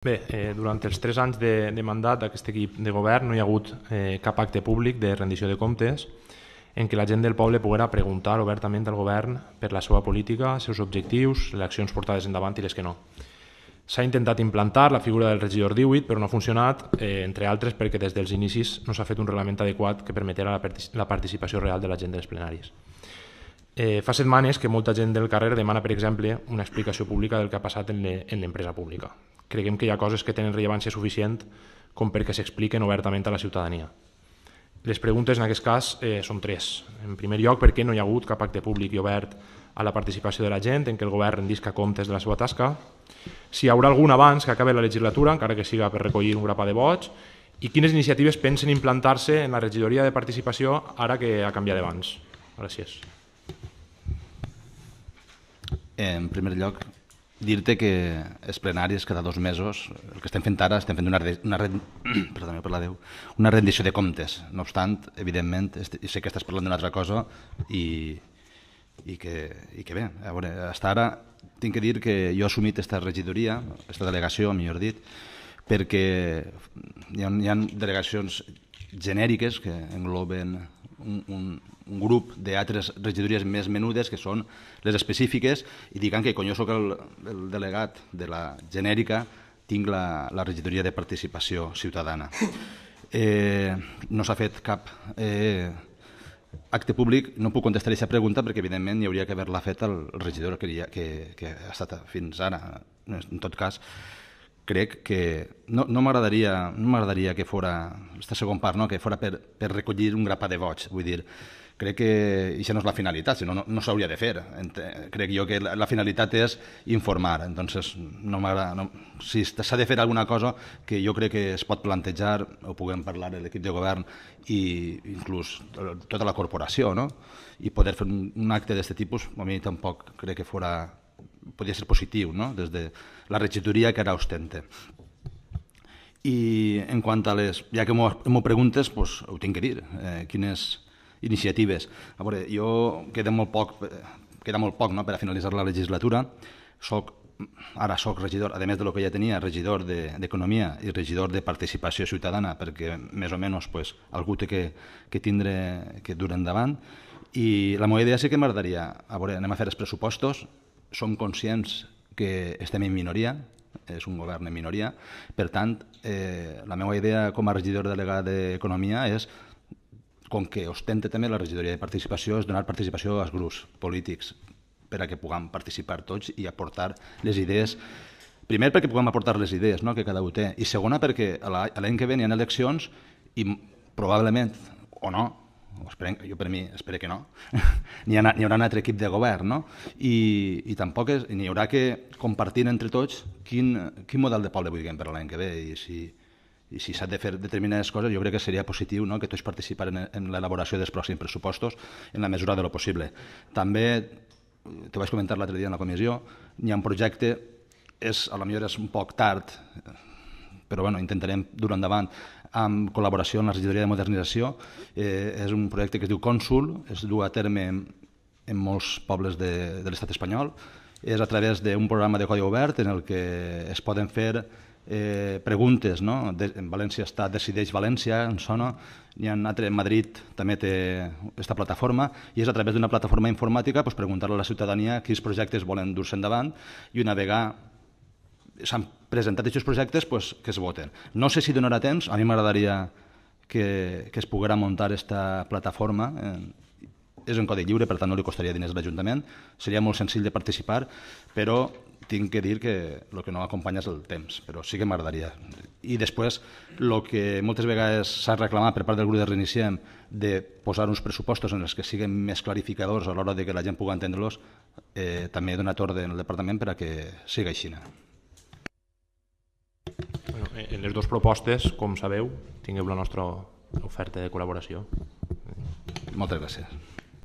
Bé, durant els 3 anys de mandat d'aquest equip de govern no hi ha hagut cap acte públic de rendició de comptes en què la gent del poble poguera preguntar obertament al govern per la seva política, els seus objectius, les accions portades endavant i les que no. S'ha intentat implantar la figura del regidor 18, però no ha funcionat, entre altres perquè des dels inicis no s'ha fet un reglament adequat que permetera la participació real de la gent dels plenaris. Fa setmanes que molta gent del carrer demana, per exemple, una explicació pública del que ha passat en l'empresa pública. Creiem que hi ha coses que tenen rellevància suficient com perquè s'expliquen obertament a la ciutadania. Les preguntes en aquest cas són 3. En primer lloc, per què no hi ha hagut cap acte públic i obert a la participació de la gent en què el govern rendisca comptes de la seva tasca, si hi haurà algun abans que acabi la legislatura, encara que siga per recollir un grapat de vots, i quines iniciatives pensen implantar-se en la regidoria de participació ara que ha canviat d'abans. Gràcies. En primer lloc, dir-te que els plenaris cada 2 mesos, el que estem fent ara, estem fent una rendició de comptes. No obstant, evidentment, sé que estàs parlant d'una altra cosa i que bé, a veure, fins ara tinc que dir que jo he assumit aquesta regidoria, aquesta delegació, millor dit, perquè hi ha delegacions genèriques que engloben un grup d'altres regidories més menudes que són les específiques i diguem que quan jo soc el delegat de la genèrica tinc la regidoria de participació ciutadana. No s'ha fet cap acte públic, no puc contestar aquesta pregunta perquè evidentment hi hauria que haver-la fet el regidor que ha estat fins ara. En tot cas, crec que no m'agradaria que fora, aquesta segona part, que fora per recollir un grapat de vots. Vull dir, crec que això no és la finalitat, sinó no s'hauria de fer. Crec jo que la finalitat és informar. Entonces, si s'ha de fer alguna cosa que jo crec que es pot plantejar, ho puguem parlar a l'equip de govern i inclús tota la corporació, i poder fer un acte d'aquest tipus, a mi tampoc crec que podria ser positiu, des de la regidoria que ara ostenta. I en quant a ja que m'ho preguntes, ho tinc que dir, quines iniciatives. A veure, jo queda molt poc per a finalitzar la legislatura. Ara soc regidor, a més del que ja tenia, regidor d'Economia i regidor de Participació Ciutadana, perquè més o menys algú té que tindre que dur endavant. I la meva idea sí que m'agradaria, a veure, anem a fer els pressupostos, som conscients que estem en minoria, és un govern en minoria, per tant, la meva idea com a regidor delegat d'Economia és, com que ostenta també la regidoria de participació, és donar participació als grups polítics per a que puguem participar tots i aportar les idees. Primer, perquè puguem aportar les idees que cada un té, i segona, perquè l'any que ve hi ha eleccions i probablement, o no, jo per mi espero que no, hi haurà un altre equip de govern, i tampoc n'hi haurà que compartir entre tots quin model de poble vulguem per l'any que ve, i si s'ha de fer determinades coses jo crec que seria positiu que tots participaren en l'elaboració dels pròxims pressupostos en la mesura de lo possible. També, t'ho vaig comentar l'altre dia en la comissió, hi ha un projecte, potser és un poc tard, però intentarem dur endavant amb col·laboració amb la regidoria de modernització. És un projecte que es diu Cònsul, es du a terme en molts pobles de l'estat espanyol. És a través d'un programa de codi obert en el que es poden fer preguntes. En València està Decideix València, em sona. En Madrid també té aquesta plataforma i és a través d'una plataforma informàtica preguntar a la ciutadania quins projectes volen dur-se endavant i una vegada s'han presentat aquests projectes que es voten. No sé si donarà temps, a mi m'agradaria que es poguera muntar aquesta plataforma. És en codi lliure, per tant no li costaria diners a l'Ajuntament, seria molt senzill de participar, però tinc que dir que el que no acompanya és el temps, però sí que m'agradaria. I després, el que moltes vegades s'ha reclamat per part del grup de Reiniciem de posar uns pressupostos en els que siguin més clarificadors a l'hora que la gent pugui entendre-los, també he donat ordre al departament per a que sigui així. En les dues propostes, com sabeu, tingueu la nostra oferta de col·laboració. Moltes gràcies.